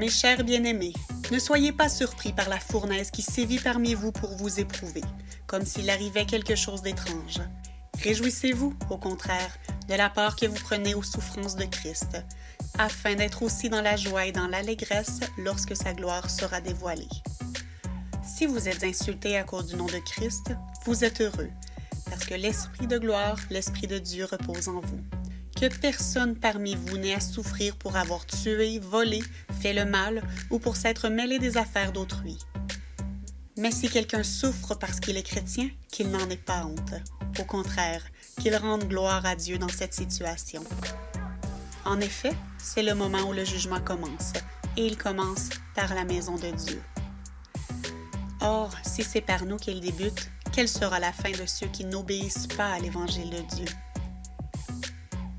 Mes chers bien-aimés, ne soyez pas surpris par la fournaise qui sévit parmi vous pour vous éprouver, comme s'il arrivait quelque chose d'étrange. Réjouissez-vous, au contraire, de la part que vous prenez aux souffrances de Christ, afin d'être aussi dans la joie et dans l'allégresse lorsque sa gloire sera dévoilée. Si vous êtes insultés à cause du nom de Christ, vous êtes heureux, parce que l'Esprit de gloire, l'Esprit de Dieu repose en vous. Que personne parmi vous n'ait à souffrir pour avoir tué, volé, fait le mal ou pour s'être mêlé des affaires d'autrui. Mais si quelqu'un souffre parce qu'il est chrétien, qu'il n'en ait pas honte. Au contraire, qu'il rende gloire à Dieu dans cette situation. En effet, c'est le moment où le jugement commence, et il commence par la maison de Dieu. Or, si c'est par nous qu'il débute, quelle sera la fin de ceux qui n'obéissent pas à l'Évangile de Dieu?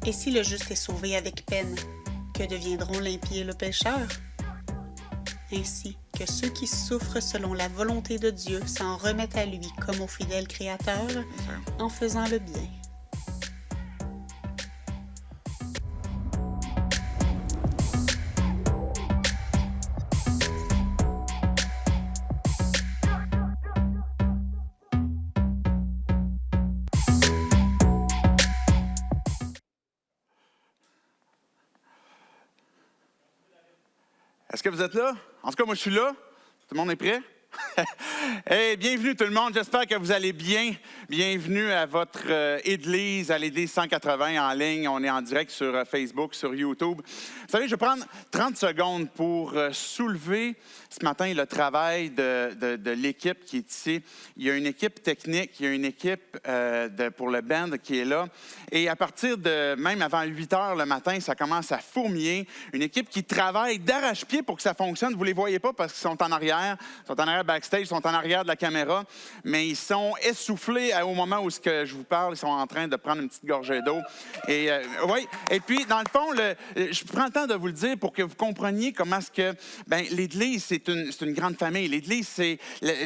Et si le juste est sauvé avec peine, que deviendront l'impie et le pécheur? Ainsi que ceux qui souffrent selon la volonté de Dieu s'en remettent à lui comme au fidèle Créateur, en faisant le bien. Est-ce que vous êtes là? En tout cas, moi, je suis là. Tout le monde est prêt? Hey, bienvenue tout le monde. J'espère que vous allez bien. Bienvenue à votre église, à l'église 180 en ligne. On est en direct sur Facebook, sur YouTube. Vous savez, je vais prendre 30 secondes pour soulever ce matin le travail de l'équipe qui est ici. Il y a une équipe technique, il y a une équipe pour le band qui est là. Et à partir de, même avant 8 heures le matin, ça commence à fourmiller. Une équipe qui travaille d'arrache-pied pour que ça fonctionne. Vous ne les voyez pas parce qu'ils sont en arrière. Ils sont en arrière backstage, ils sont en arrière de la caméra. Mais ils sont essoufflés au moment où je vous parle. Ils sont en train de prendre une petite gorgée d'eau. Et, oui. Et puis, dans le fond, je prends le temps de vous le dire pour que vous compreniez comment est-ce que l'Église, c'est une grande famille. L'Église,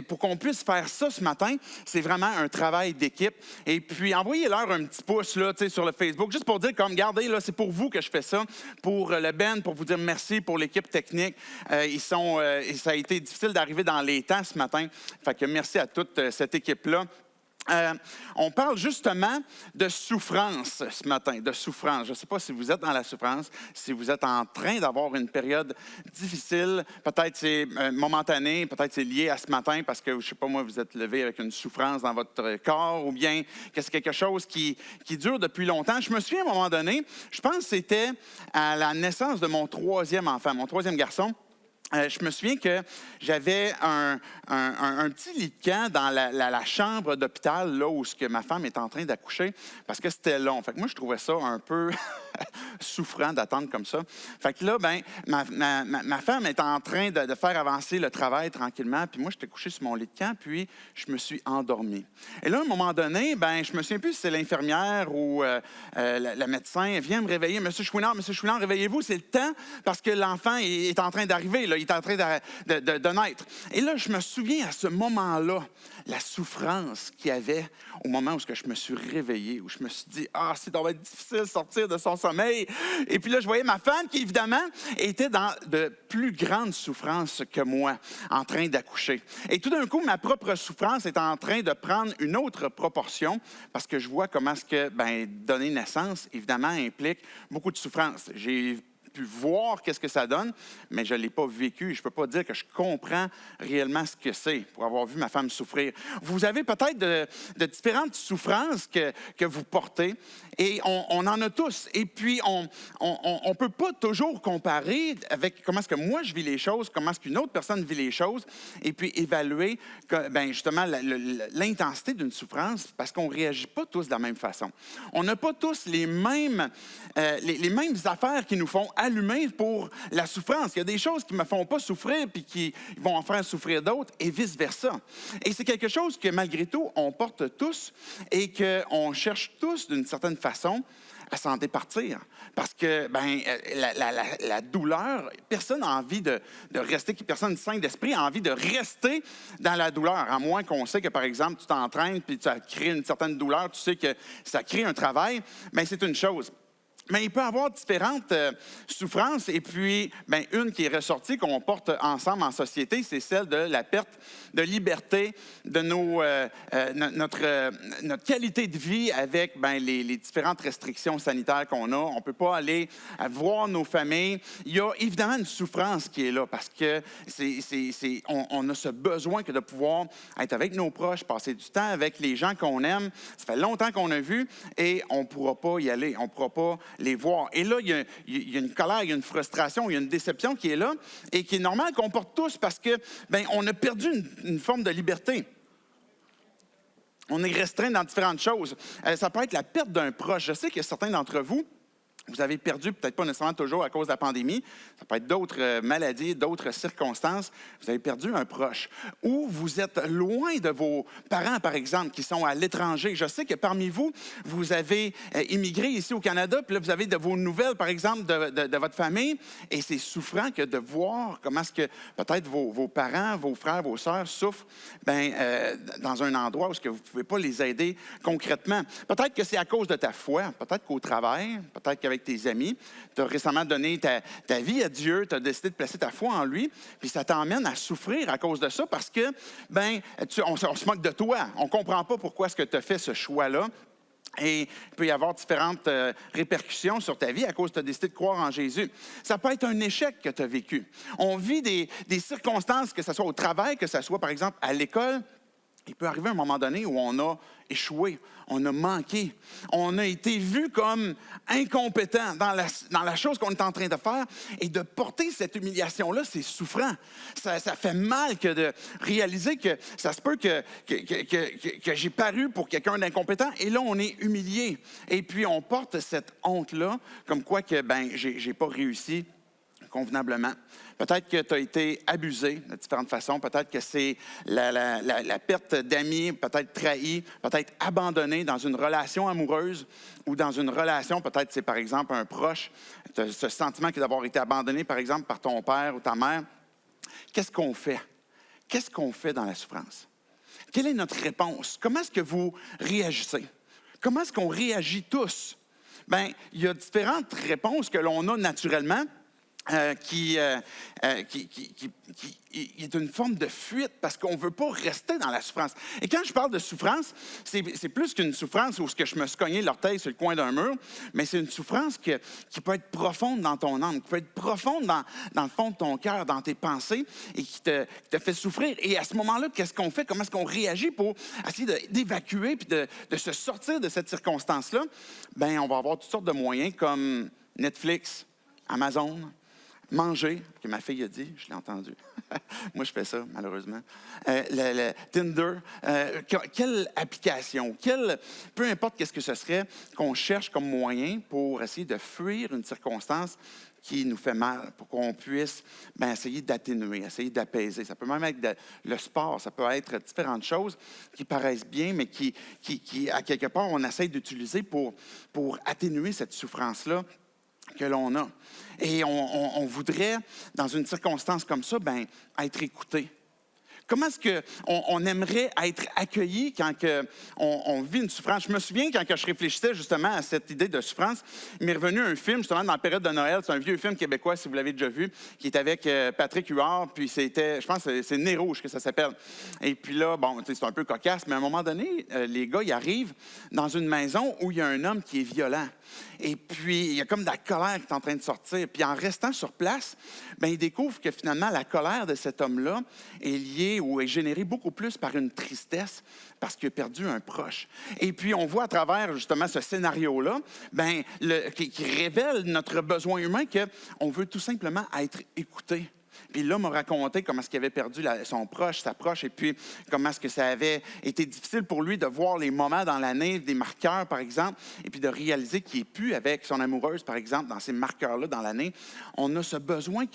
pour qu'on puisse faire ça ce matin, c'est vraiment un travail d'équipe. Et puis, envoyez-leur un petit pouce là, sur le Facebook, juste pour dire, comme, regardez, là, c'est pour vous que je fais ça, pour le band, pour vous dire merci, pour l'équipe technique. Ça a été difficile d'arriver dans les temps ce matin. Fait que merci à toute cette équipe-là. On parle justement de souffrance ce matin, de souffrance. Je ne sais pas si vous êtes dans la souffrance, si vous êtes en train d'avoir une période difficile. Peut-être c'est momentané, peut-être c'est lié à ce matin parce que, je ne sais pas moi, vous êtes levé avec une souffrance dans votre corps ou bien que c'est quelque chose qui dure depuis longtemps. Je me souviens à un moment donné, je pense que c'était à la naissance de mon troisième enfant, mon troisième garçon. Je me souviens que j'avais un petit lit de camp dans la chambre d'hôpital, là où ma femme est en train d'accoucher, parce que c'était long. Fait que moi, je trouvais ça un peu souffrant d'attendre comme ça. Fait que là, ma femme est en train de faire avancer le travail tranquillement, puis moi, j'étais couché sur mon lit de camp, puis je me suis endormi. Et là, à un moment donné, je me souviens plus si c'est l'infirmière ou la médecin vient me réveiller. Monsieur Chouinard, réveillez-vous, c'est le temps, parce que l'enfant est en train d'arriver, là, il est en train de naître. Et là, je me souviens à ce moment-là, la souffrance qu'il y avait au moment où je me suis réveillé, où je me suis dit, c'est donc difficile de sortir de son sommeil. Et puis là, je voyais ma femme qui, évidemment, était dans de plus grandes souffrances que moi, en train d'accoucher. Et tout d'un coup, ma propre souffrance est en train de prendre une autre proportion parce que je vois comment est-ce que donner naissance, évidemment, implique beaucoup de souffrance. J'ai pu voir qu'est-ce que ça donne, mais je ne l'ai pas vécu. Je ne peux pas dire que je comprends réellement ce que c'est pour avoir vu ma femme souffrir. Vous avez peut-être de différentes souffrances que vous portez et on en a tous. Et puis, on ne peut pas toujours comparer avec comment est-ce que moi je vis les choses, comment est-ce qu'une autre personne vit les choses et puis évaluer justement l'intensité d'une souffrance parce qu'on ne réagit pas tous de la même façon. On n'a pas tous les mêmes affaires qui nous font allumer pour la souffrance. Il y a des choses qui ne me font pas souffrir puis qui vont en faire souffrir d'autres et vice-versa. Et c'est quelque chose que malgré tout, on porte tous et qu'on cherche tous d'une certaine façon à s'en départir. Parce que la douleur, personne n'a envie de rester, personne sain d'esprit a envie de rester dans la douleur, à moins qu'on sait que, par exemple, tu t'entraînes puis tu as créé une certaine douleur, tu sais que ça crée un travail, bien, c'est une chose. Mais il peut y avoir différentes souffrances. Et puis, une qui est ressortie, qu'on porte ensemble en société, c'est celle de la perte de liberté, de notre qualité de vie avec les différentes restrictions sanitaires qu'on a. On ne peut pas aller voir nos familles. Il y a évidemment une souffrance qui est là parce que on a ce besoin que de pouvoir être avec nos proches, passer du temps avec les gens qu'on aime. Ça fait longtemps qu'on a vu et on ne pourra pas y aller. On ne pourra pas les voir. Et là, il y a une colère, il y a une frustration, il y a une déception qui est là et qui est normale qu'on porte tous parce que on a perdu une forme de liberté. On est restreint dans différentes choses. Ça peut être la perte d'un proche. Je sais que certains d'entre vous, vous avez perdu, peut-être pas nécessairement toujours à cause de la pandémie, ça peut être d'autres maladies, d'autres circonstances, vous avez perdu un proche. Ou vous êtes loin de vos parents, par exemple, qui sont à l'étranger. Je sais que parmi vous, vous avez immigré ici au Canada, puis là, vous avez de vos nouvelles, par exemple, de votre famille, et c'est souffrant que de voir comment est-ce que peut-être vos parents, vos frères, vos sœurs souffrent dans un endroit où vous ne pouvez pas les aider concrètement. Peut-être que c'est à cause de ta foi, peut-être qu'au travail, peut-être qu'avec tes amis, tu as récemment donné ta vie à Dieu, tu as décidé de placer ta foi en lui, puis ça t'emmène à souffrir à cause de ça parce que, on se moque de toi. On ne comprend pas pourquoi est-ce que tu as fait ce choix-là. Et il peut y avoir différentes répercussions sur ta vie à cause que tu as décidé de croire en Jésus. Ça peut être un échec que tu as vécu. On vit des circonstances, que ce soit au travail, que ce soit, par exemple, à l'école. Il peut arriver un moment donné où on a échoué, on a manqué, on a été vu comme incompétent dans la chose qu'on est en train de faire. Et de porter cette humiliation-là, c'est souffrant. Ça fait mal que de réaliser que ça se peut que j'ai paru pour quelqu'un d'incompétent. Et là, on est humilié. Et puis, on porte cette honte-là, comme quoi que j'ai pas réussi convenablement. Peut-être que tu as été abusé de différentes façons. Peut-être que c'est la perte d'amis, peut-être trahi, peut-être abandonné dans une relation amoureuse ou dans une relation, peut-être c'est par exemple un proche, ce sentiment que d'avoir été abandonné par exemple par ton père ou ta mère. Qu'est-ce qu'on fait? Qu'est-ce qu'on fait dans la souffrance? Quelle est notre réponse? Comment est-ce que vous réagissez? Comment est-ce qu'on réagit tous? Il y a différentes réponses que l'on a naturellement. Qui est une forme de fuite parce qu'on ne veut pas rester dans la souffrance. Et quand je parle de souffrance, c'est plus qu'une souffrance où je me suis cogné l'orteil sur le coin d'un mur, mais c'est une souffrance qui peut être profonde dans ton âme, qui peut être profonde dans le fond de ton cœur, dans tes pensées, et qui te fait souffrir. Et à ce moment-là, qu'est-ce qu'on fait? Comment est-ce qu'on réagit pour essayer d'évacuer puis de se sortir de cette circonstance-là? On va avoir toutes sortes de moyens comme Netflix, Amazon, manger, que ma fille a dit, je l'ai entendu. Moi, je fais ça, malheureusement. Le Tinder, quelle application, peu importe qu'est-ce que ce serait qu'on cherche comme moyen pour essayer de fuir une circonstance qui nous fait mal, pour qu'on puisse essayer d'atténuer, essayer d'apaiser. Ça peut même être le sport, ça peut être différentes choses qui paraissent bien, mais qui à quelque part, on essaie d'utiliser pour atténuer cette souffrance-là que l'on a. Et on voudrait, dans une circonstance comme ça, être écouté. Comment est-ce qu'on aimerait être accueilli quand on vit une souffrance? Je me souviens, quand je réfléchissais justement à cette idée de souffrance, il m'est revenu un film, justement, dans la période de Noël. C'est un vieux film québécois, si vous l'avez déjà vu, qui est avec Patrick Huard, puis c'était, je pense que c'est Nez rouge que ça s'appelle. Et puis là, c'est un peu cocasse, mais à un moment donné, les gars, ils arrivent dans une maison où il y a un homme qui est violent. Et puis, il y a comme de la colère qui est en train de sortir. Puis, en restant sur place, ils découvrent que finalement, la colère de cet homme-là est liée ou est générée beaucoup plus par une tristesse parce qu'il a perdu un proche. Et puis, on voit à travers, justement, ce scénario-là, qui révèle notre besoin humain qu'on veut tout simplement être écouté. Puis là, m'a raconté comment est-ce qu'il avait perdu son proche, sa proche, et puis comment est-ce que ça avait été difficile pour lui de voir les moments dans l'année, des marqueurs, par exemple, et puis de réaliser qu'il n'est plus avec son amoureuse, par exemple, dans ces marqueurs-là dans l'année. On a ce besoin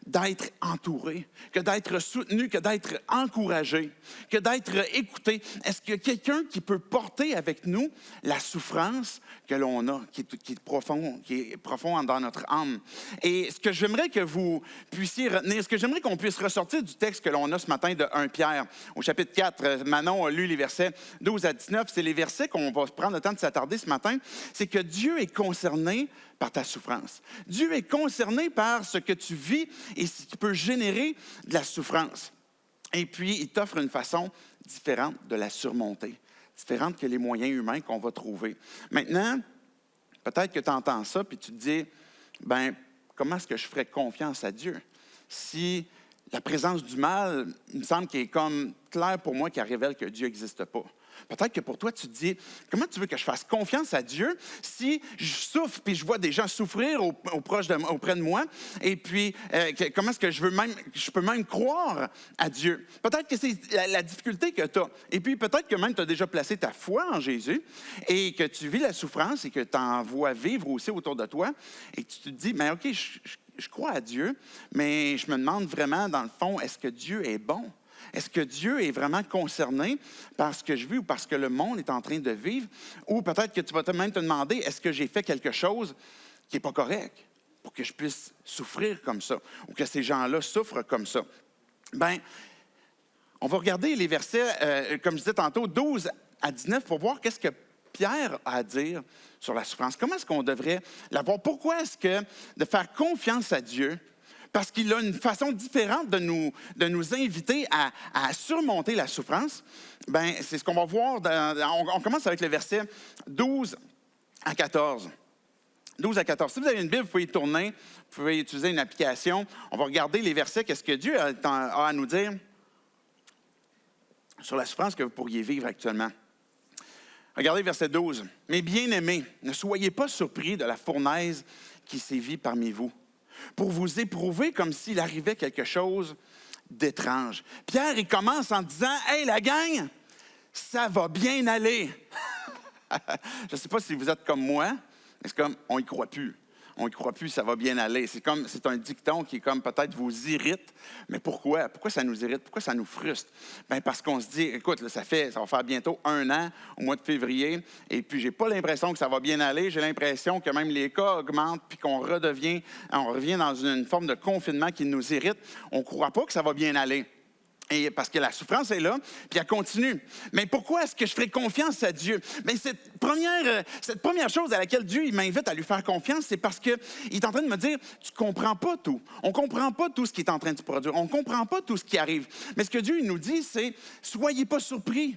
d'être entouré, que d'être soutenu, que d'être encouragé, que d'être écouté. Est-ce qu'il y a quelqu'un qui peut porter avec nous la souffrance que l'on a, qui est profond dans notre âme? Et ce que j'aimerais que vous puissiez retenir retenir. Ce que j'aimerais qu'on puisse ressortir du texte que l'on a ce matin de 1 Pierre, au chapitre 4, Manon a lu les versets 12 à 19, c'est les versets qu'on va prendre le temps de s'attarder ce matin, c'est que Dieu est concerné par ta souffrance. Dieu est concerné par ce que tu vis et ce qui peut générer de la souffrance. Et puis, il t'offre une façon différente de la surmonter, différente que les moyens humains qu'on va trouver. Maintenant, peut-être que tu entends ça puis tu te dis, bien, comment est-ce que je ferais confiance à Dieu? Si la présence du mal, il me semble qu'il est comme clair pour moi qu'elle révèle que Dieu n'existe pas. Peut-être que pour toi, tu te dis, comment tu veux que je fasse confiance à Dieu si je souffre puis je vois des gens souffrir auprès de moi? Et puis, comment est-ce que je peux même croire à Dieu? Peut-être que c'est la difficulté que tu as. Et puis, peut-être que même tu as déjà placé ta foi en Jésus et que tu vis la souffrance et que tu en vois vivre aussi autour de toi et que tu te dis, mais OK, je crois à Dieu, mais je me demande vraiment, dans le fond, est-ce que Dieu est bon? Est-ce que Dieu est vraiment concerné par ce que je vis ou parce que le monde est en train de vivre? Ou peut-être que tu vas même te demander, est-ce que j'ai fait quelque chose qui n'est pas correct pour que je puisse souffrir comme ça ou que ces gens-là souffrent comme ça? Bien, on va regarder les versets, comme je disais tantôt, 12 à 19 pour voir qu'est-ce que Pierre a à dire sur la souffrance. Comment est-ce qu'on devrait la voir? Pourquoi est-ce que de faire confiance à Dieu, parce qu'il a une façon différente de nous inviter à surmonter la souffrance, bien, c'est ce qu'on va voir. On commence avec le verset 12 à 14. 12 à 14. Si vous avez une Bible, vous pouvez y tourner, vous pouvez utiliser une application. On va regarder les versets, qu'est-ce que Dieu a à nous dire sur la souffrance que vous pourriez vivre actuellement. Regardez verset 12. « Mes bien-aimés, ne soyez pas surpris de la fournaise qui sévit parmi vous, pour vous éprouver comme s'il arrivait quelque chose d'étrange. » Pierre, il commence en disant, « Hey, la gang, ça va bien aller. » Je ne sais pas si vous êtes comme moi, mais c'est comme, on n'y croit plus. On n'y croit plus, ça va bien aller. C'est un dicton qui, comme peut-être vous irrite. Mais pourquoi? Pourquoi ça nous irrite? Pourquoi ça nous frustre? Bien, parce qu'on se dit, écoute, là, ça va faire bientôt 1 an, au mois de février, et puis j'ai pas l'impression que ça va bien aller. J'ai l'impression que même les cas augmentent, puis qu'on revient dans une forme de confinement qui nous irrite. On ne croit pas que ça va bien aller. Et parce que la souffrance est là, puis elle continue. Mais pourquoi est-ce que je ferai confiance à Dieu? Bien, cette première chose à laquelle Dieu m'invite à lui faire confiance, c'est parce qu'il est en train de me dire, tu ne comprends pas tout. On ne comprend pas tout ce qui est en train de se produire. On ne comprend pas tout ce qui arrive. Mais ce que Dieu nous dit, c'est, soyez pas surpris.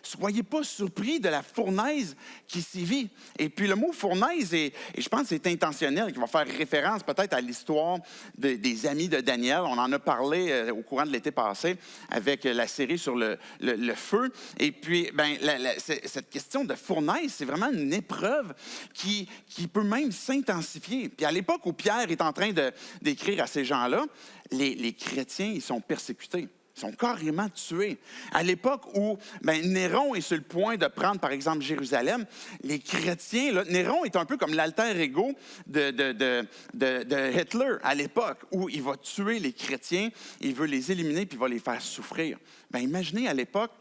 Soyez pas surpris de la fournaise qui sévit. Et puis le mot fournaise, et je pense que c'est intentionnel, qui va faire référence peut-être à l'histoire des amis de Daniel. On en a parlé au courant de l'été passé avec la série sur le feu. Et puis, cette question de fournaise, c'est vraiment une épreuve qui peut même s'intensifier. Puis à l'époque où Pierre est en train d'écrire à ces gens-là, les chrétiens, ils sont persécutés. Ils sont carrément tués. À l'époque où Néron est sur le point de prendre, par exemple, Jérusalem, les chrétiens, là, Néron est un peu comme l'alter ego de Hitler à l'époque, où il va tuer les chrétiens, il veut les éliminer puis il va les faire souffrir. Imaginez à l'époque,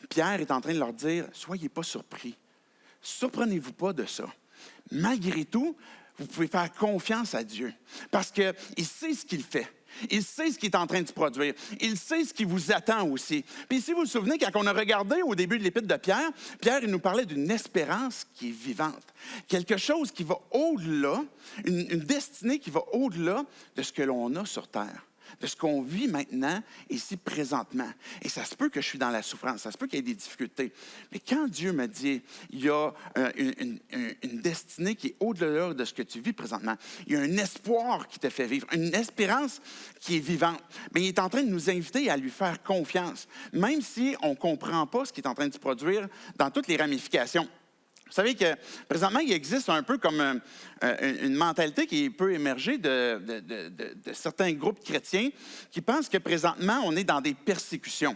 Pierre est en train de leur dire, soyez pas surpris. Surprenez-vous pas de ça. Malgré tout, vous pouvez faire confiance à Dieu parce qu'il sait ce qu'il fait. Il sait ce qui est en train de se produire. Il sait ce qui vous attend aussi. Puis si vous vous souvenez, quand on a regardé au début de l'épître de Pierre, il nous parlait d'une espérance qui est vivante. Quelque chose qui va au-delà, une destinée qui va au-delà de ce que l'on a sur terre, de ce qu'on vit maintenant, ici, présentement. Et ça se peut que je suis dans la souffrance, ça se peut qu'il y ait des difficultés. Mais quand Dieu me dit, il y a une destinée qui est au-delà de ce que tu vis présentement, il y a un espoir qui te fait vivre, une espérance qui est vivante. Mais il est en train de nous inviter à lui faire confiance, même si on ne comprend pas ce qui est en train de se produire dans toutes les ramifications. Vous savez que présentement, il existe un peu comme une mentalité qui peut émerger de certains groupes chrétiens qui pensent que présentement, on est dans des persécutions.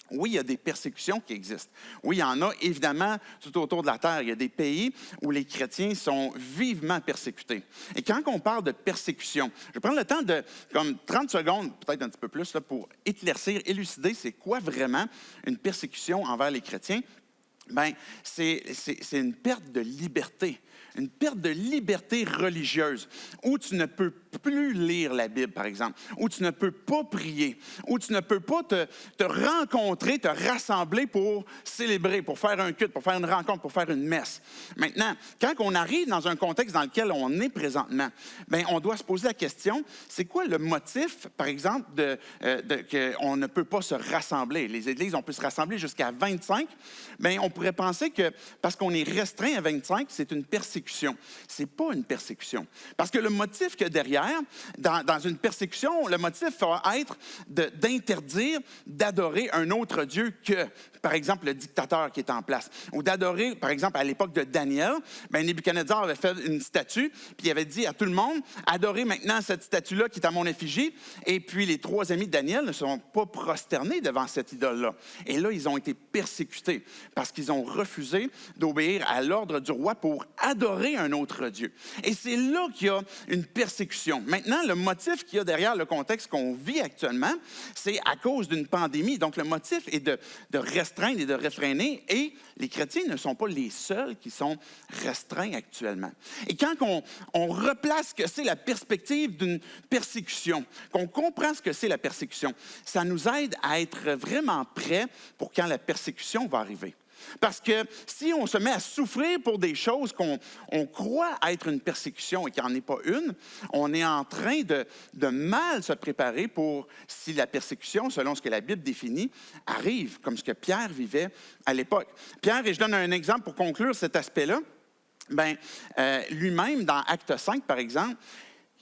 Oui, il y a des persécutions qui existent. Oui, il y en a évidemment tout autour de la terre. Il y a des pays où les chrétiens sont vivement persécutés. Et quand on parle de persécution, je vais prendre le temps de, comme 30 secondes, peut-être un petit peu plus, là, pour éclaircir, élucider c'est quoi vraiment une persécution envers les chrétiens. ben, c'est une perte de liberté. Une perte de liberté religieuse, où tu ne peux plus lire la Bible, par exemple, où tu ne peux pas prier, où tu ne peux pas te rencontrer, te rassembler pour célébrer, pour faire un culte, pour faire une rencontre, pour faire une messe. Maintenant, quand on arrive dans un contexte dans lequel on est présentement, bien, on doit se poser la question, c'est quoi le motif, par exemple, qu'on ne peut pas se rassembler? Les églises, on peut se rassembler jusqu'à 25. Bien, on pourrait penser que parce qu'on est restreint à 25, c'est une persécution. Ce n'est pas une persécution. Parce que le motif qu'il y a derrière, dans une persécution, le motif va être d'interdire d'adorer un autre Dieu que, par exemple, le dictateur qui est en place. Ou d'adorer, par exemple, à l'époque de Daniel, bien, Nebuchadnezzar avait fait une statue, puis il avait dit à tout le monde, adorez maintenant cette statue-là qui est à mon effigie. Et puis les 3 amis de Daniel ne sont pas prosternés devant cette idole-là. Et là, ils ont été persécutés parce qu'ils ont refusé d'obéir à l'ordre du roi pour adorer un autre Dieu. Et c'est là qu'il y a une persécution. Maintenant, le motif qu'il y a derrière le contexte qu'on vit actuellement, c'est à cause d'une pandémie. Donc, le motif est de restreindre et de réfréner. Et les chrétiens ne sont pas les seuls qui sont restreints actuellement. Et quand on replace ce que c'est la perspective d'une persécution, qu'on comprend ce que c'est la persécution, ça nous aide à être vraiment prêts pour quand la persécution va arriver. Parce que si on se met à souffrir pour des choses qu'on croit être une persécution et qu'il n'y en est pas une, on est en train de mal se préparer pour si la persécution, selon ce que la Bible définit, arrive, comme ce que Pierre vivait à l'époque. Pierre, et je donne un exemple pour conclure cet aspect-là, bien, lui-même, dans Acte 5, par exemple,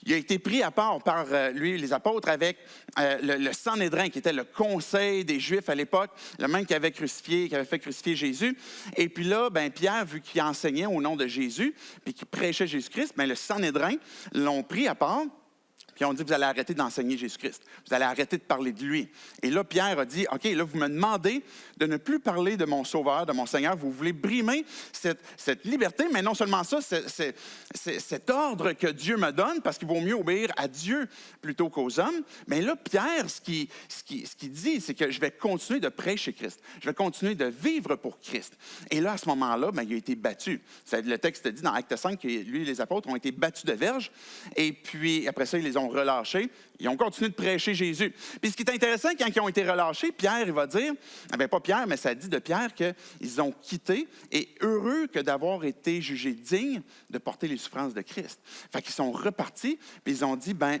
il a été pris à part par lui, les apôtres, avec le Sanhédrin, qui était le conseil des Juifs à l'époque, le même qui avait fait crucifier Jésus. Et puis là, ben, Pierre, vu qu'il enseignait au nom de Jésus, puis qu'il prêchait Jésus-Christ, ben, le Sanhédrin l'ont pris à part. Puis on dit, vous allez arrêter d'enseigner Jésus-Christ. Vous allez arrêter de parler de lui. Et là, Pierre a dit, OK, là, vous me demandez de ne plus parler de mon Sauveur, de mon Seigneur. Vous voulez brimer cette liberté, mais non seulement ça, cet ordre que Dieu me donne, parce qu'il vaut mieux obéir à Dieu plutôt qu'aux hommes. Mais là, Pierre, ce qu'il dit, c'est que je vais continuer de prêcher Christ. Je vais continuer de vivre pour Christ. Et là, à ce moment-là, ben, il a été battu. Le texte dit dans Acte 5 que lui et les apôtres ont été battus de verge. Et puis, après ça, ils les ont relâchés. Ils ont continué de prêcher Jésus. Puis ce qui est intéressant, quand ils ont été relâchés, Pierre, il va dire, bien pas Pierre, mais ça dit de Pierre qu'ils ont quitté et heureux que d'avoir été jugés dignes de porter les souffrances de Christ. Fait qu'ils sont repartis, puis ils ont dit, bien,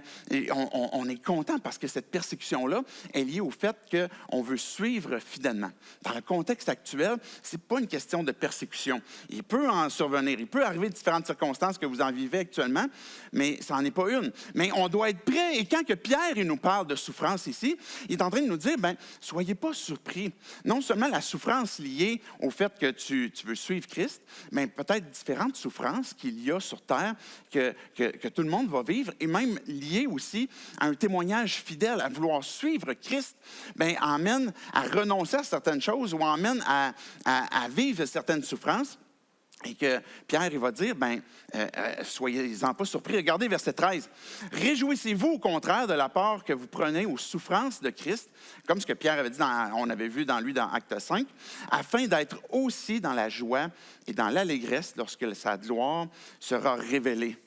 on est content parce que cette persécution-là est liée au fait qu'on veut suivre fidèlement. Dans le contexte actuel, c'est pas une question de persécution. Il peut en survenir, il peut arriver différentes circonstances que vous en vivez actuellement, mais ça n'en est pas une. Mais on doit être prêt. Et quand que Pierre il nous parle de souffrance ici, il est en train de nous dire, bien, soyez pas surpris. Non seulement la souffrance liée au fait que tu veux suivre Christ, mais peut-être différentes souffrances qu'il y a sur terre que tout le monde va vivre, et même liées aussi à un témoignage fidèle, à vouloir suivre Christ, bien, emmène à renoncer à certaines choses ou emmène à vivre certaines souffrances. Et que Pierre, il va dire, bien, soyez-en pas surpris. Regardez verset 13. « Réjouissez-vous au contraire de la part que vous prenez aux souffrances de Christ, comme ce que Pierre avait dit, on avait vu dans Acte 5, afin d'être aussi dans la joie et dans l'allégresse lorsque sa gloire sera révélée. »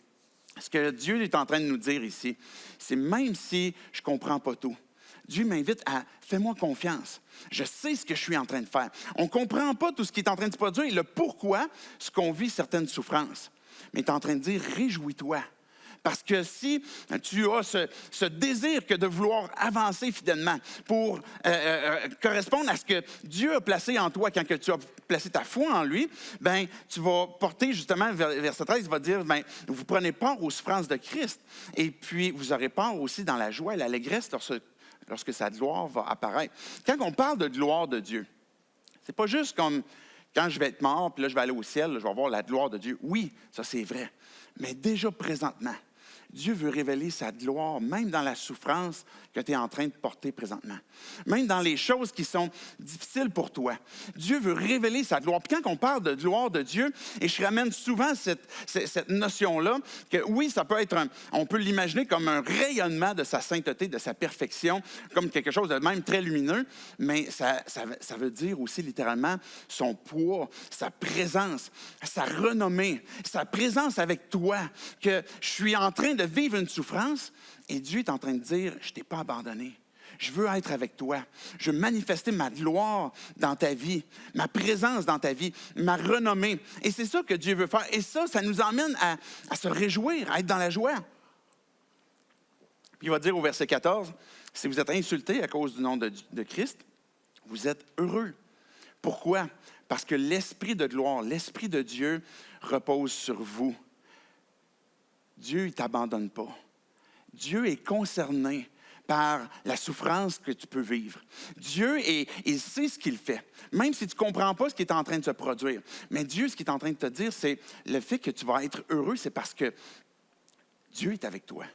Ce que Dieu est en train de nous dire ici, c'est même si je ne comprends pas tout, Dieu m'invite à « fais-moi confiance ». Je sais ce que je suis en train de faire. On ne comprend pas tout ce qui est en train de se produire et le pourquoi ce qu'on vit certaines souffrances. Mais il est en train de dire « réjouis-toi ». Parce que si tu as ce désir que de vouloir avancer fidèlement pour correspondre à ce que Dieu a placé en toi quand que tu as placé ta foi en lui, ben tu vas porter justement, verset 13, il va dire, ben vous prenez part aux souffrances de Christ et puis vous aurez part aussi dans la joie et l'allégresse lorsque sa gloire va apparaître. Quand on parle de gloire de Dieu, c'est pas juste comme quand je vais être mort, puis là je vais aller au ciel, là, je vais voir la gloire de Dieu. Oui, ça c'est vrai. Mais déjà présentement, Dieu veut révéler sa gloire, même dans la souffrance que tu es en train de porter présentement. Même dans les choses qui sont difficiles pour toi. Dieu veut révéler sa gloire. Puis quand on parle de gloire de Dieu, et je ramène souvent cette notion-là, que oui, ça peut être, on peut l'imaginer comme un rayonnement de sa sainteté, de sa perfection, comme quelque chose de même très lumineux, mais ça veut dire aussi littéralement son poids, sa présence, sa renommée, sa présence avec toi, que je suis en train de vivre une souffrance et Dieu est en train de dire, je ne t'ai pas abandonné. Je veux être avec toi. Je veux manifester ma gloire dans ta vie, ma présence dans ta vie, ma renommée. Et c'est ça que Dieu veut faire. Et ça nous emmène à se réjouir, à être dans la joie. Puis il va dire au verset 14, si vous êtes insultés à cause du nom de Christ, vous êtes heureux. Pourquoi? Parce que l'Esprit de gloire, l'Esprit de Dieu repose sur vous. Dieu, il ne t'abandonne pas. Dieu est concerné par la souffrance que tu peux vivre. Dieu, il sait ce qu'il fait, même si tu ne comprends pas ce qui est en train de se produire. Mais Dieu, ce qu'il est en train de te dire, c'est le fait que tu vas être heureux, c'est parce que Dieu est avec toi.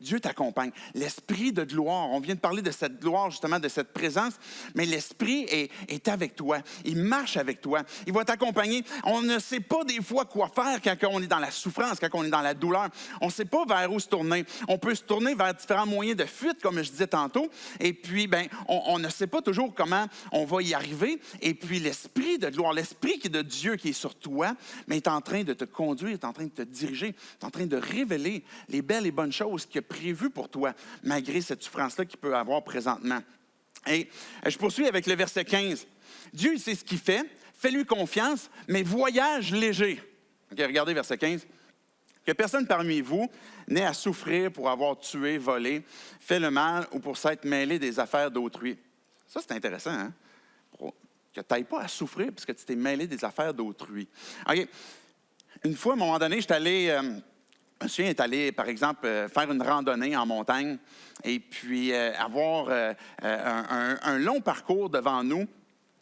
Dieu t'accompagne. L'Esprit de gloire, on vient de parler de cette gloire, justement, de cette présence, mais l'Esprit est avec toi. Il marche avec toi. Il va t'accompagner. On ne sait pas des fois quoi faire quand on est dans la souffrance, quand on est dans la douleur. On ne sait pas vers où se tourner. On peut se tourner vers différents moyens de fuite, comme je disais tantôt. Et puis, on ne sait pas toujours comment on va y arriver. Et puis, l'Esprit de gloire, l'Esprit qui est de Dieu, qui est sur toi, mais est en train de te conduire, est en train de te diriger, est en train de révéler les belles et bonnes choses qu'il a prévu pour toi, malgré cette souffrance-là qu'il peut avoir présentement. Et je poursuis avec le verset 15. Dieu sait ce qu'il fait, fais-lui confiance, mais voyage léger. Okay, regardez verset 15. Que personne parmi vous n'ait à souffrir pour avoir tué, volé, fait le mal ou pour s'être mêlé des affaires d'autrui. Ça, c'est intéressant, hein? Que tu n'ailles pas à souffrir parce que tu t'es mêlé des affaires d'autrui. Okay. Une fois, à un moment donné, je suis allé... Monsieur est allé, par exemple, faire une randonnée en montagne et puis avoir un long parcours devant nous,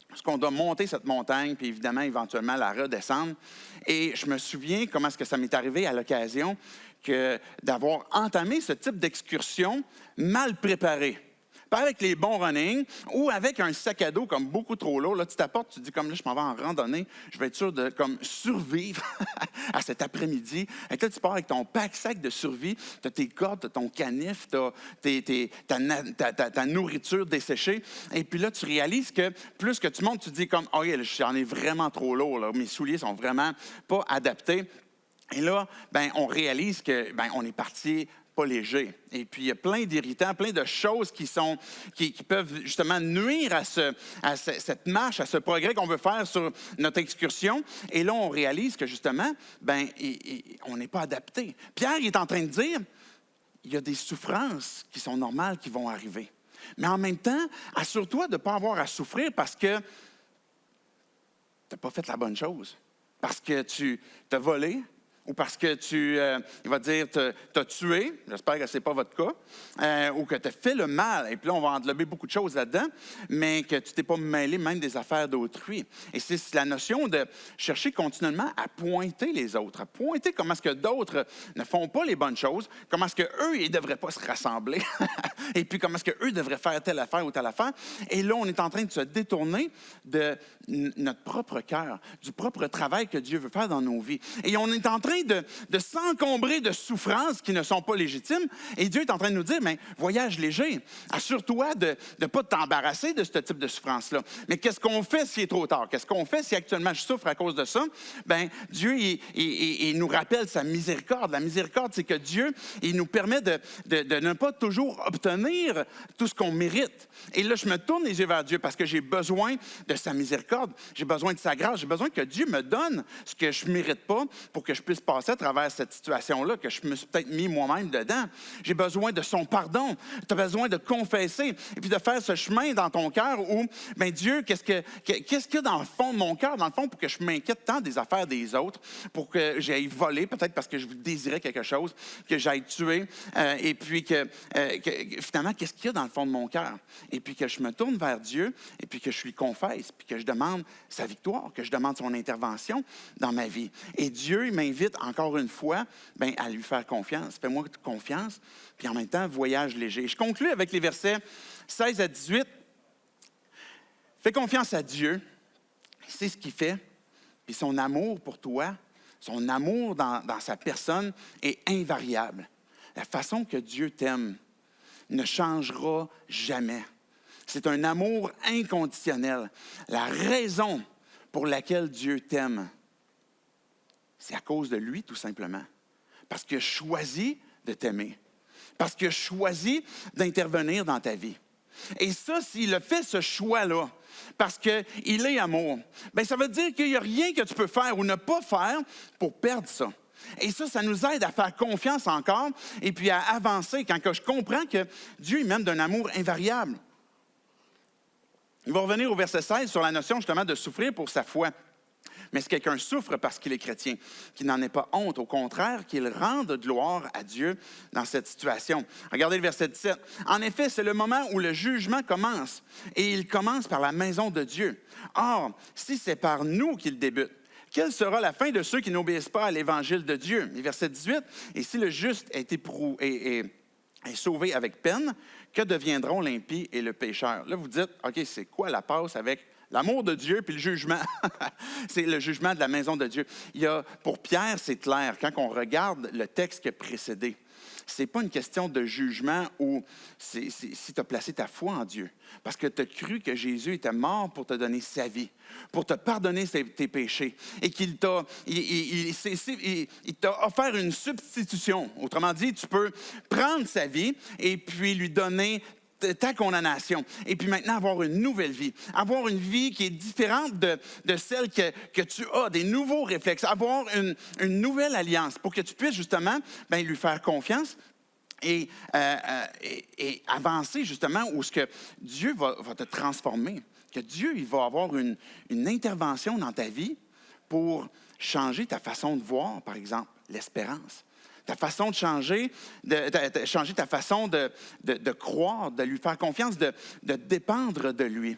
parce qu'on doit monter cette montagne, puis évidemment, éventuellement, la redescendre. Et je me souviens comment est-ce que ça m'est arrivé à l'occasion d'avoir entamé ce type d'excursion mal préparée. Pas avec les bons running ou avec un sac à dos comme beaucoup trop lourd. Là, tu t'apportes, tu te dis comme là, je m'en vais en randonnée, je vais être sûr de comme survivre à cet après-midi. Et là, tu pars avec ton pack-sac de survie, tu as tes cordes, tu as ton canif, tu as ta nourriture desséchée. Et puis là, tu réalises que plus que tu montes, tu te dis comme, oh, j'en ai vraiment trop lourd, là. Mes souliers sont vraiment pas adaptés. Et là, on réalise que on est parti pas léger. Et puis, il y a plein d'irritants, plein de choses qui peuvent justement nuire à cette marche, à ce progrès qu'on veut faire sur notre excursion. Et là, on réalise que justement, on n'est pas adapté. Pierre il est en train de dire, il y a des souffrances qui sont normales qui vont arriver. Mais en même temps, assure-toi de ne pas avoir à souffrir parce que tu n'as pas fait la bonne chose. Parce que tu t'as volé, ou parce que il va dire, t'as tué, j'espère que ce n'est pas votre cas, ou que tu as fait le mal. Et puis là, on va englober beaucoup de choses là-dedans, mais que tu ne t'es pas mêlé même des affaires d'autrui. Et c'est la notion de chercher continuellement à pointer les autres, à pointer comment est-ce que d'autres ne font pas les bonnes choses, comment est-ce qu'eux, ils ne devraient pas se rassembler, et puis comment est-ce qu'eux devraient faire telle affaire ou telle affaire. Et là, on est en train de se détourner de notre propre cœur, du propre travail que Dieu veut faire dans nos vies. Et on est en train de s'encombrer de souffrances qui ne sont pas légitimes. Et Dieu est en train de nous dire, voyage léger. Assure-toi de ne pas t'embarrasser de ce type de souffrance-là. Mais qu'est-ce qu'on fait s'il est trop tard? Qu'est-ce qu'on fait si actuellement je souffre à cause de ça? Dieu, il nous rappelle sa miséricorde. La miséricorde, c'est que Dieu, il nous permet de ne pas toujours obtenir tout ce qu'on mérite. Et là, je me tourne les yeux vers Dieu parce que j'ai besoin de sa miséricorde. J'ai besoin de sa grâce. J'ai besoin que Dieu me donne ce que je ne mérite pas pour que je puisse passer à travers cette situation-là, que je me suis peut-être mis moi-même dedans. J'ai besoin de son pardon. Tu as besoin de confesser et puis de faire ce chemin dans ton cœur où, Dieu, qu'est-ce qu'il y a dans le fond de mon cœur, dans le fond, pour que je m'inquiète tant des affaires des autres, pour que j'aille voler, peut-être parce que je désirais quelque chose, que j'aille tuer, et puis que finalement, qu'est-ce qu'il y a dans le fond de mon cœur? Et puis que je me tourne vers Dieu, et puis que je lui confesse, puis que je demande sa victoire, que je demande son intervention dans ma vie. Et Dieu, il m'invite encore une fois à lui faire confiance. Fais-moi confiance, puis en même temps, voyage léger. Je conclue avec les versets 16 à 18. Fais confiance à Dieu, c'est ce qu'il fait, puis son amour pour toi, son amour dans sa personne est invariable. La façon que Dieu t'aime ne changera jamais. C'est un amour inconditionnel. La raison pour laquelle Dieu t'aime, c'est à cause de lui, tout simplement. Parce qu'il a choisi de t'aimer. Parce qu'il a choisi d'intervenir dans ta vie. Et ça, s'il a fait ce choix-là, parce qu'il est amour, ça veut dire qu'il n'y a rien que tu peux faire ou ne pas faire pour perdre ça. Et ça nous aide à faire confiance encore et puis à avancer quand je comprends que Dieu il m'aime d'un amour invariable. Il va revenir au verset 16 sur la notion justement de souffrir pour sa foi. Mais si quelqu'un souffre parce qu'il est chrétien, qu'il n'en ait pas honte, au contraire, qu'il rende gloire à Dieu dans cette situation. Regardez le verset 17. En effet, c'est le moment où le jugement commence, et il commence par la maison de Dieu. Or, si c'est par nous qu'il débute, quelle sera la fin de ceux qui n'obéissent pas à l'Évangile de Dieu? Et verset 18, et si le juste est sauvé avec peine, que deviendront l'impie et le pécheur? Là, vous dites, OK, c'est quoi la passe avec l'amour de Dieu puis le jugement? C'est le jugement de la maison de Dieu. Pour Pierre, c'est clair, quand on regarde le texte qui a précédé, ce n'est pas une question de jugement où si tu as placé ta foi en Dieu, parce que tu as cru que Jésus était mort pour te donner sa vie, pour te pardonner tes péchés, et qu'il t'a offert une substitution. Autrement dit, tu peux prendre sa vie et puis lui donner ta condamnation, et puis maintenant avoir une nouvelle vie, avoir une vie qui est différente de celle que tu as, des nouveaux réflexes, avoir une nouvelle alliance pour que tu puisses justement lui faire confiance et avancer justement où ce que Dieu va te transformer, que Dieu il va avoir une intervention dans ta vie pour changer ta façon de voir, par exemple, l'espérance. Ta façon de changer, changer ta façon de croire, de lui faire confiance, de dépendre de lui.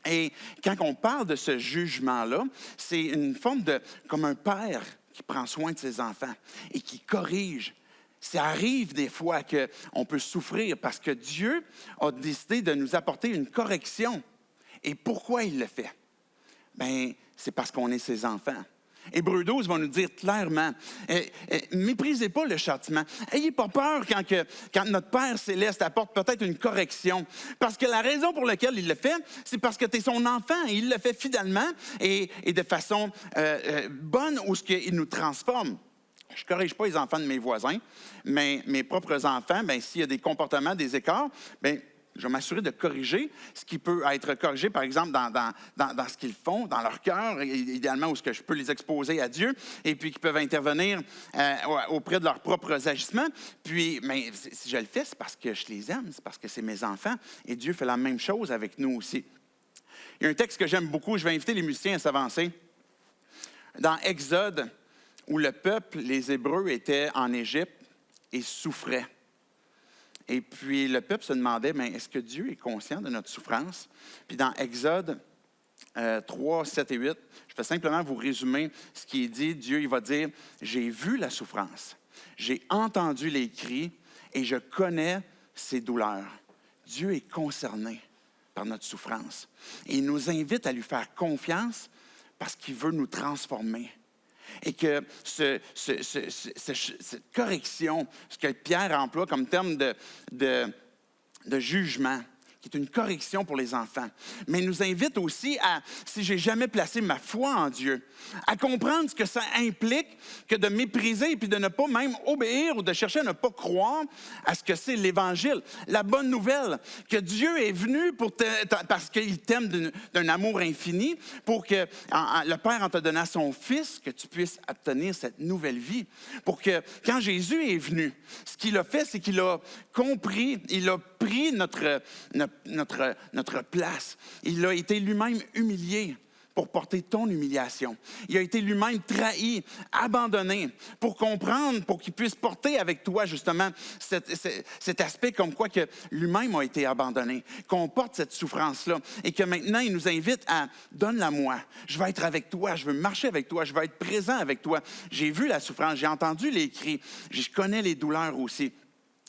Et quand on parle de ce jugement-là, c'est une forme comme un père qui prend soin de ses enfants et qui corrige. Ça arrive des fois qu'on peut souffrir parce que Dieu a décidé de nous apporter une correction. Et pourquoi il le fait? C'est parce qu'on est ses enfants. Hébreux 12 va nous dire clairement, méprisez pas le châtiment. Ayez pas peur quand notre Père céleste apporte peut-être une correction. Parce que la raison pour laquelle il le fait, c'est parce que tu es son enfant. Et il le fait fidèlement et de façon bonne où il nous transforme. Je ne corrige pas les enfants de mes voisins, mais mes propres enfants, s'il y a des comportements, des écarts, je vais m'assurer de corriger ce qui peut être corrigé, par exemple, dans ce qu'ils font, dans leur cœur, idéalement, où ce que je peux les exposer à Dieu, et puis qu'ils peuvent intervenir auprès de leurs propres agissements. Puis, si je le fais, c'est parce que je les aime, c'est parce que c'est mes enfants, et Dieu fait la même chose avec nous aussi. Il y a un texte que j'aime beaucoup, je vais inviter les musiciens à s'avancer. Dans Exode, où le peuple, les Hébreux, étaient en Égypte et souffraient. Et puis, le peuple se demandait, est-ce que Dieu est conscient de notre souffrance? Puis dans Exode 3, 7 et 8, je vais simplement vous résumer ce qui est dit. Dieu, il va dire, j'ai vu la souffrance, j'ai entendu les cris et je connais ses douleurs. Dieu est concerné par notre souffrance. Et il nous invite à lui faire confiance parce qu'il veut nous transformer. Et que cette correction, ce que Pierre emploie comme terme de jugement, qui est une correction pour les enfants, mais il nous invite aussi à, si j'ai jamais placé ma foi en Dieu, à comprendre ce que ça implique que de mépriser et puis de ne pas même obéir ou de chercher à ne pas croire à ce que c'est l'Évangile. La bonne nouvelle, que Dieu est venu parce qu'il t'aime d'un amour infini, pour que le Père en te donnant son Fils, que tu puisses obtenir cette nouvelle vie. Pour que quand Jésus est venu, ce qu'il a fait, c'est qu'il a compris, il a pris notre place. Il a été lui-même humilié pour porter ton humiliation. Il a été lui-même trahi, abandonné, pour comprendre, pour qu'il puisse porter avec toi, justement, cet aspect comme quoi que lui-même a été abandonné, qu'on porte cette souffrance-là et que maintenant, il nous invite à « donne-la-moi, je vais être avec toi, je veux marcher avec toi, je vais être présent avec toi. » J'ai vu la souffrance, j'ai entendu les cris, je connais les douleurs aussi.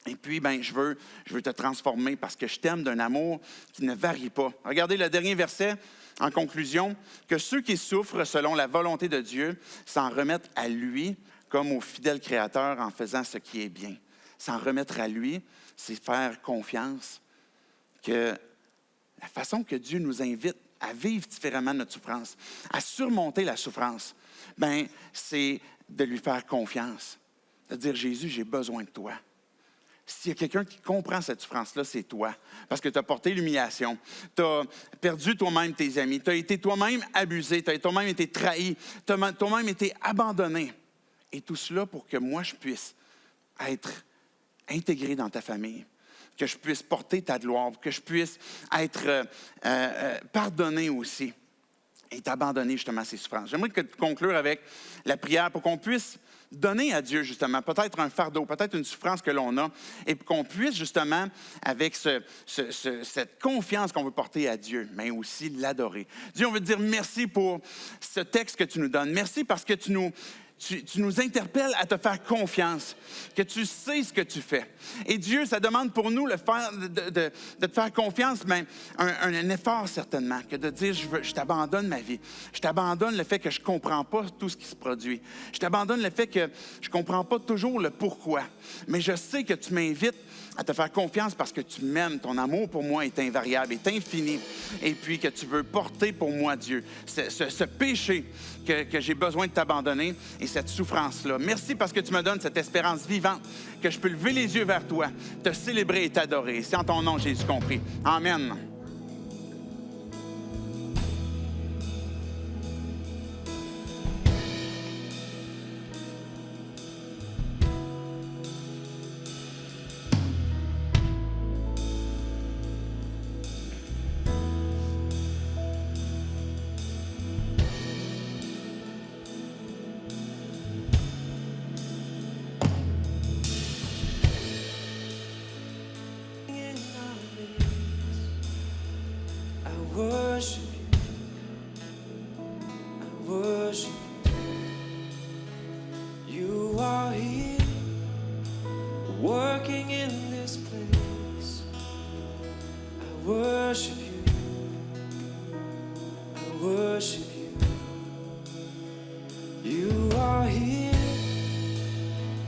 Et puis, je veux te transformer parce que je t'aime d'un amour qui ne varie pas. Regardez le dernier verset en conclusion, que ceux qui souffrent selon la volonté de Dieu s'en remettent à lui comme au fidèle Créateur en faisant ce qui est bien. S'en remettre à lui, c'est faire confiance que la façon que Dieu nous invite à vivre différemment notre souffrance, à surmonter la souffrance, c'est de lui faire confiance, de dire « Jésus, j'ai besoin de toi ». S'il y a quelqu'un qui comprend cette souffrance-là, c'est toi. Parce que tu as porté l'humiliation, tu as perdu toi-même tes amis, tu as été toi-même abusé, tu as toi-même été trahi, tu as toi-même été abandonné. Et tout cela pour que moi, je puisse être intégré dans ta famille, que je puisse porter ta gloire, que je puisse être pardonné aussi et t'abandonner justement à ces souffrances. J'aimerais conclure avec la prière pour qu'on puisse donner à Dieu, justement, peut-être un fardeau, peut-être une souffrance que l'on a, et qu'on puisse, justement, avec cette confiance qu'on veut porter à Dieu, mais aussi l'adorer. Dieu, on veut te dire merci pour ce texte que tu nous donnes. Merci parce que tu nous interpelles à te faire confiance, que tu sais ce que tu fais. Et Dieu, ça demande pour nous de te faire confiance, mais un effort certainement, que de dire, je t'abandonne ma vie. Je t'abandonne le fait que je ne comprends pas tout ce qui se produit. Je t'abandonne le fait que je ne comprends pas toujours le pourquoi. Mais je sais que tu m'invites à te faire confiance parce que tu m'aimes. Ton amour pour moi est invariable, est infini. Et puis que tu veux porter pour moi, Dieu, ce péché que j'ai besoin de t'abandonner et cette souffrance-là. Merci parce que tu me donnes cette espérance vivante, que je peux lever les yeux vers toi, te célébrer et t'adorer. C'est en ton nom, Jésus, compris. Amen.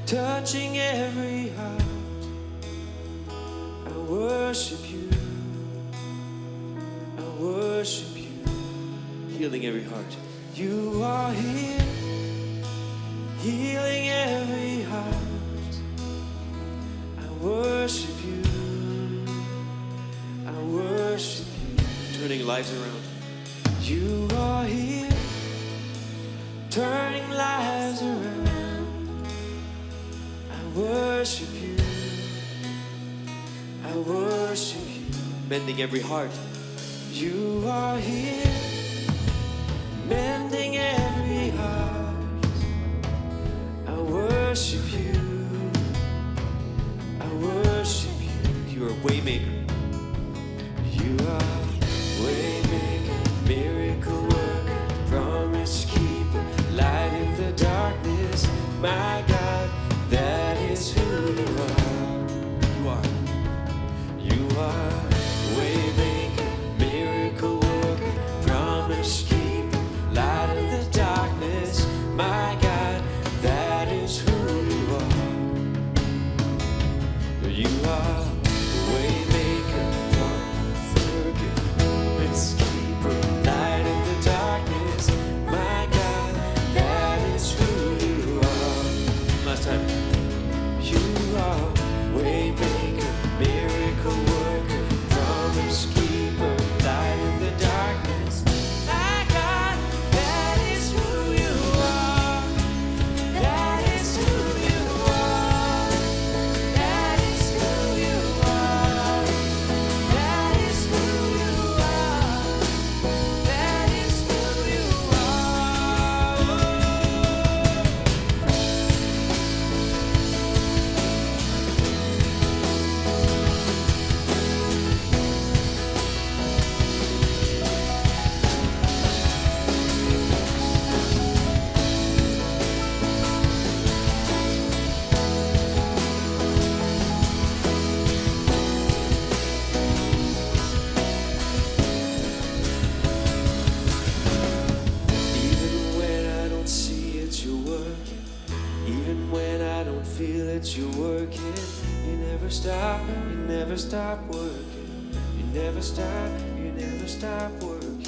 Touching every heart, I worship you, I worship you. Healing every heart. You are here, healing every heart. I worship you, I worship you. Turning lives around. You are here, turning lives around. I worship you, I worship you. Mending every heart. You are here, mending every heart. I worship you, I worship you. You are waymaker. You are waymaker, miracle worker, promise keeper, light in the darkness. My God, that is who you are. You are waymaker, miracle worker, promise keeper, light in the darkness. My God, that is who you are. You are waymaker, promise keeper, light in the darkness. My God, that is who you are. that you're working. You never stop working. You never stop working.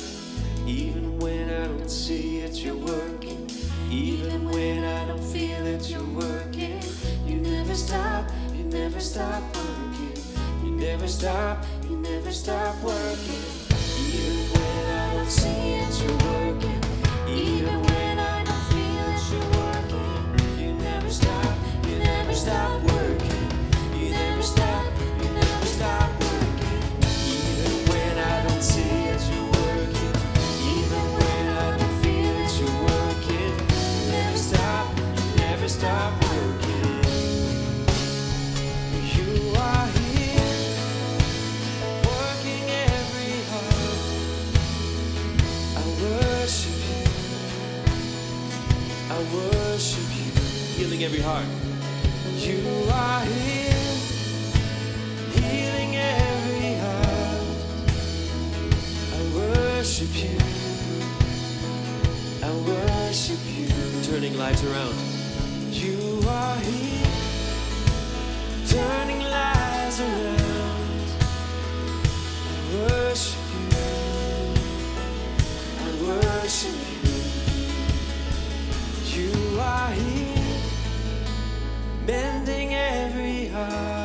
Even when I don't see it, you're working. Even when I don't feel it, you're working. You never stop working. You never stop working. Even when I don't see it, you're working. Even when I don't feel it, you're working. You never stop working. You never stop working. Even when I don't see it, you're working. Even when I don't feel it, you're working. You never stop working. You are here, working every heart. I worship you, healing every heart. You are here, healing every heart. I worship you, turning lives around. You are here, turning lives around. I worship you, you are here, mending every heart.